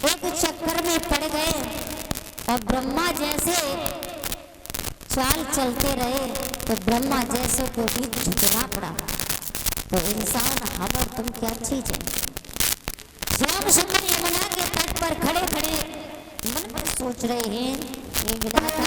एक चक्कर में पड़ गए और ब्रह्मा जैसे चाल चलते रहे तो ब्रह्मा जैसे को भी झुकना पड़ा। तो इंसान हम और तुम क्या चीज है? श्याम सुंदर यमुना के तट पर खड़े खड़े मन में सोच रहे हैं कि विधाता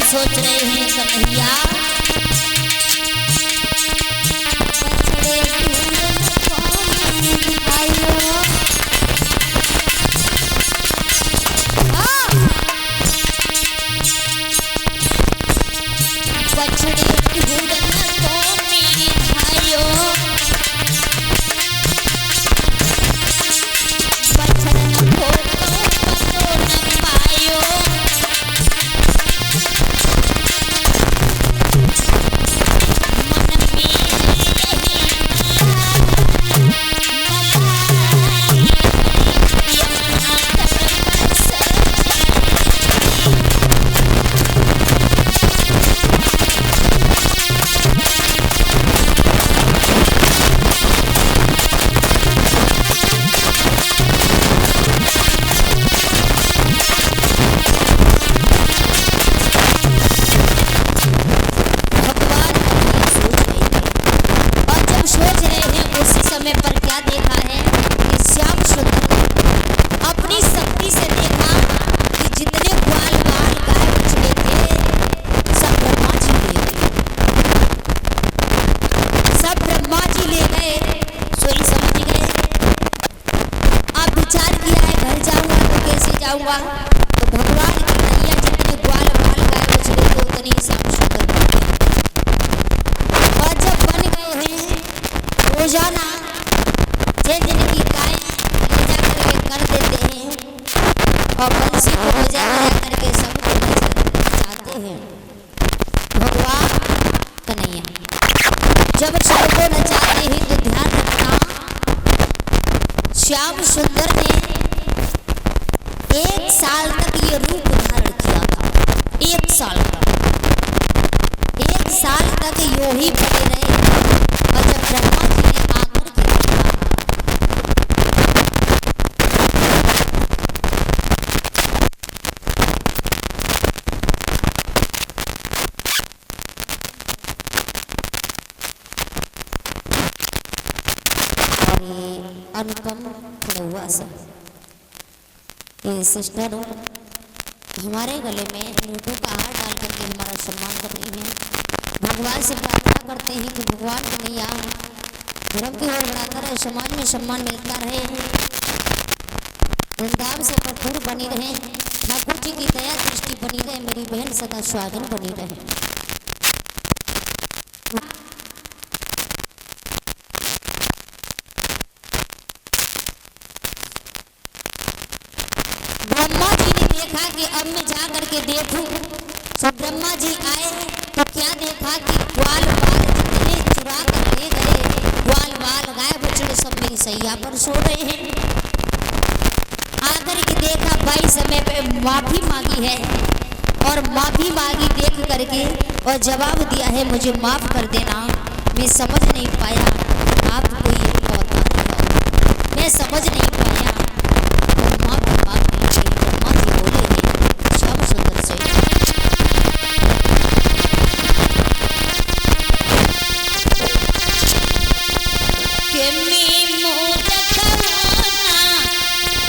सोच रहे हैं कन्हैया जाऊंगा तो भगवान की नैया जितने ग्वाल बाल गाय बछड़े थे उतनी श्याम सुंदर और जब बन गए हैं रोजाना जिनकी गाय ले जा करके कर देते हैं और बंसी को बजा करके सबको नचाते हैं। भगवान कन्हैया जब सबको नचाते हैं तो ध्यान रखना श्याम सुंदर ने 1 साल तक ये रूप धारण किया था। 1 साल तक यो ही बने रहे और जब ब्रह्मा जी ने आकर के और ये अनुपम हुआ सब ये सिस्टर हमारे गले में लूटों का हार डाल करके हमारा सम्मान कर रही है। भगवान से प्रार्थना करते हैं कि भगवान कन्हैया धर्म की ओर बढ़ाता रहे, समाज में सम्मान मिलता रहे, वृंदावन से कठोर बनी रहे, ठाकुर जी की दया दृष्टि बनी रहे, मेरी बहन सदा स्वागन बनी रहे। ब्रह्मा जी ने देखा कि अब मैं जा करके देखूं, तो ब्रह्मा जी आए तो क्या देखा कि ग्वाल बाल जितने चुरा कर ले गए, ग्वाल बाल गाय बछड़े सब मेरी सैया पर सो रहे हैं। आकर के देखा भाई समय पे माफी मांगी है और माफी मांगी देख करके और जवाब दिया है मुझे माफ कर देना, मैं समझ नहीं पाया आपको ये पता, मैं समझ नहीं पाया।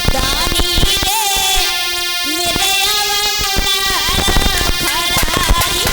दानी रे मेरे आवा मुरारा खरारी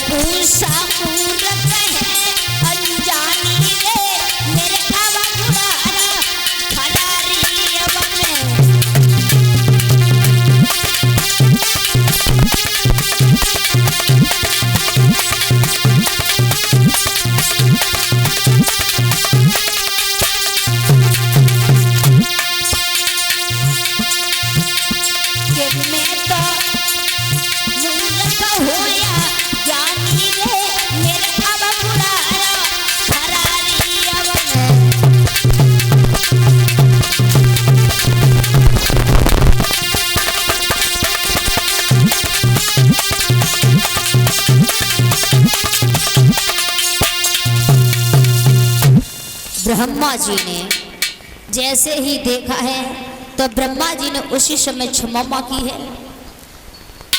पूषा मूरत है अनजानी रे मेरे आवा बुढ़ारा खलारी अवन ब्रह्मा जी ने जैसे ही देखा है तो ब्रह्मा जी ने उसी समय क्षमा की है,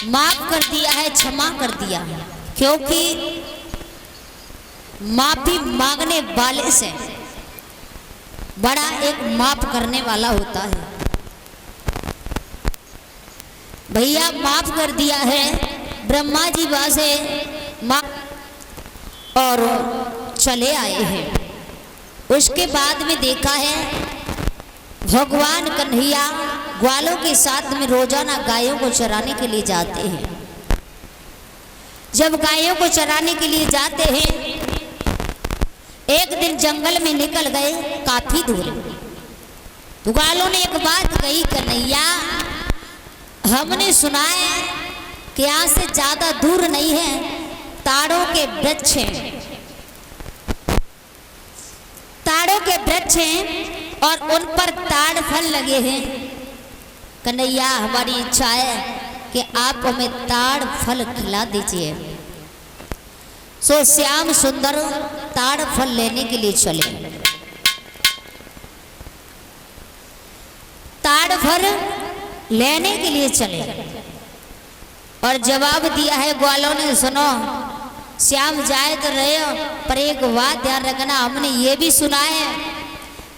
माफ कर दिया है, क्षमा कर दिया है, क्योंकि माफी मांगने वाले से बड़ा एक माफ करने वाला होता है। भैया माफ कर दिया है ब्रह्मा जी वासे माफ और चले आए हैं। उसके बाद में देखा है भगवान कन्हैया ग्वालों के साथ में रोजाना गायों को चराने के लिए जाते हैं। जब गायों को चराने के लिए जाते हैं एक दिन जंगल में निकल गए काफी दूर, तो ग्वालों ने एक बात कही, कन्हैया हमने सुना है कि यहाँ से ज्यादा दूर नहीं है ताड़ों के वृक्ष हैं, ताड़ों के वृक्ष हैं और उन पर ताड़ फल लगे हैं। कन्हैया हमारी इच्छा है कि आप हमें ताड़ फल खिला दीजिए। सो श्याम सुंदर ताड़ फल लेने के लिए चले। ताड़ फल लेने के लिए चले और जवाब दिया है ग्वालों ने, सुनो श्याम जाए तो रहे हो पर एक बात ध्यान रखना, हमने ये भी सुना है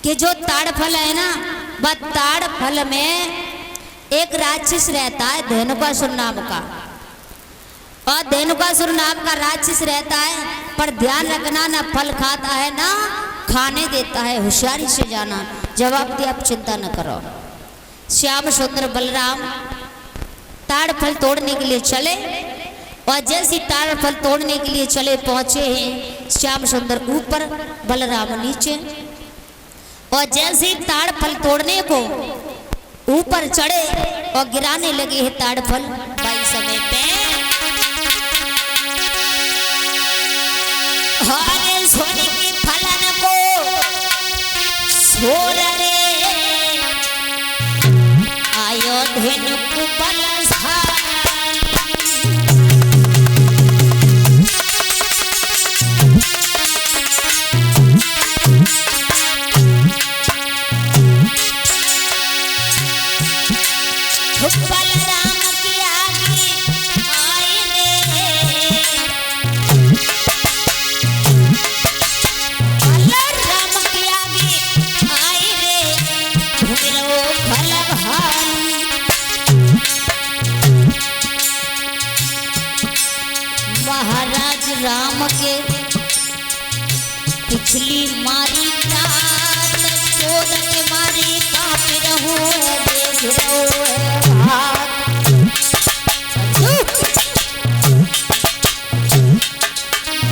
कि जो ताड़ फल है ना वह ताड़ फल में एक राक्षस रहता है धेनुकासुर नाम का, और धेनुकासुर नाम का राक्षस रहता है, पर ध्यान रखना ना फल खाता है ना खाने देता है, होशियारी से जाना। जवाब दिया आप चिंता न करो। श्याम सुंदर बलराम ताड़ फल तोड़ने के लिए चले और जैसे ताड़ फल तोड़ने के लिए चले पहुंचे हैं श्याम सुंदर ऊपर बलराम नीचे, और जैसे ही ताड़ फल तोड़ने को ऊपर चढ़े और गिराने लगे हैं ताड़ फल, भाई समय पे हरे सोने की फलन को छोड़ रे आयो धेनुक बलशाली। बलराम की आगे आए रे, बलराम की आगे आए रे, घुमरो भलभाली। महाराज राम के पिछली मारी रात चोर के मारी कांप रहो देख रहो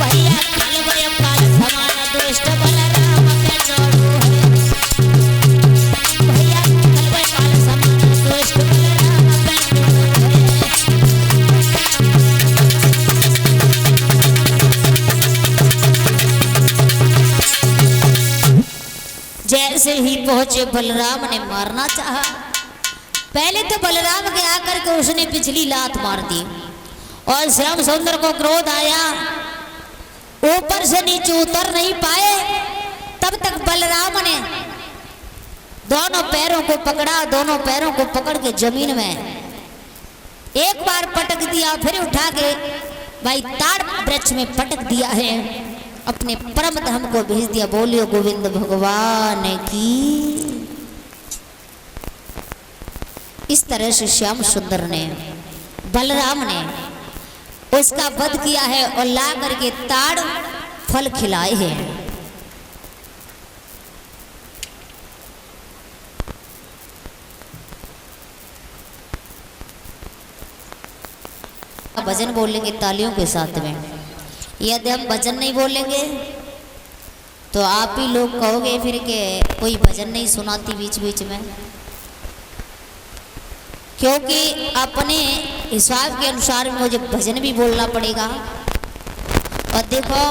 भैया काल भय काल समान दुष्ट बलराम के जोड़ो है, भैया काल भय काल समान दुष्ट बलराम के जोड़ो है। जैसे ही पहुंचे बलराम ने मारना चाहा, पहले तो बलराम के आकर के उसने पिछली लात मार दी और श्याम सुंदर को क्रोध आया, ऊपर से नीचे उतर नहीं पाए। तब तक बलराम ने दोनों पैरों को पकड़ा, दोनों पैरों को पकड़ के जमीन में एक बार पटक दिया, फिर उठा के भाई ताड़ वृक्ष में पटक दिया है, अपने परम धाम को भेज दिया। बोलियो गोविंद भगवान की। इस तरह से श्याम सुंदर ने बलराम ने उसका वध किया है और ला करके ताड़ फल खिलाए हैं। भजन बोलेंगे तालियों के साथ में। यदि हम भजन नहीं बोलेंगे तो आप ही लोग कहोगे फिर कि कोई भजन नहीं सुनाती बीच बीच में, क्योंकि अपने हिसाब के अनुसार मुझे भजन भी बोलना पड़ेगा। और देखो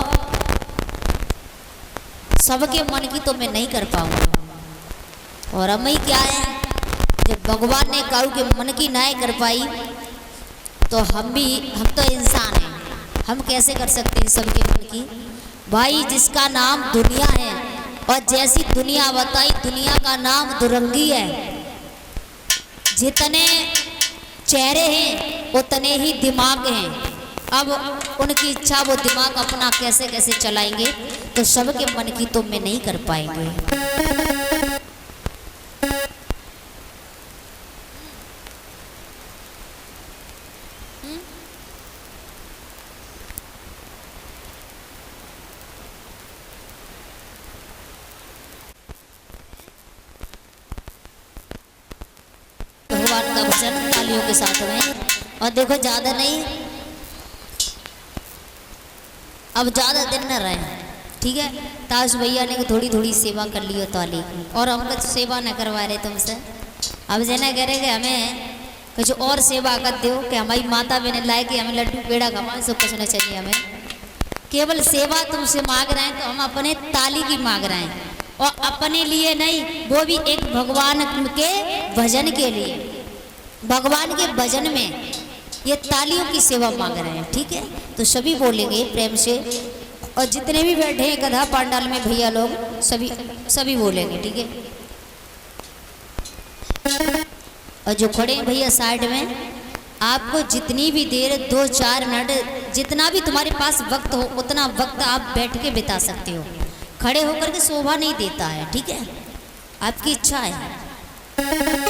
सबके मन की तो मैं नहीं कर पाऊंगा, और हम ही क्या है, जब भगवान ने कहा कि मन की ना कर पाई तो हम तो इंसान हैं, हम कैसे कर सकते हैं सबके मन की। भाई जिसका नाम दुनिया है और जैसी दुनिया बताई, दुनिया का नाम दुरंगी है। जितने चेहरे हैं उतने ही दिमाग हैं। अब उनकी इच्छा वो दिमाग अपना कैसे कैसे चलाएंगे, तो सबके मन की तो मैं नहीं कर पाएंगे। भगवान का भजन तालियों के साथ में। और देखो ज़्यादा नहीं, अब ज़्यादा दिन न रहे, ठीक है। ताश भैया ने थोड़ी थोड़ी सेवा कर ली हो ताली, और हम कुछ सेवा न करवा रहे तुमसे। अब जना कह रहे कि हमें कुछ और सेवा कर दो, कि हमारी माता बहन लाए कि हमें लड्डू पेड़ा खवा, सब कुछ न चाहिए हमें। केवल सेवा तुमसे मांग रहे हैं तो हम अपने ताली की मांग रहे हैं, और अपने लिए नहीं, वो भी एक भगवान के भजन के लिए। भगवान के भजन में ये तालियों की सेवा मांग रहे हैं, ठीक है। तो सभी बोलेंगे प्रेम से, और जितने भी बैठे हैं गधा पांडाल में भैया लोग, सभी बोलेंगे, ठीक है। और जो खड़े हैं भैया साइड में, आपको जितनी भी देर 2-4 मिनट, जितना भी तुम्हारे पास वक्त हो उतना वक्त आप बैठ के बिता सकते हो। खड़े होकर के शोभा नहीं देता है, ठीक है, आपकी इच्छा है।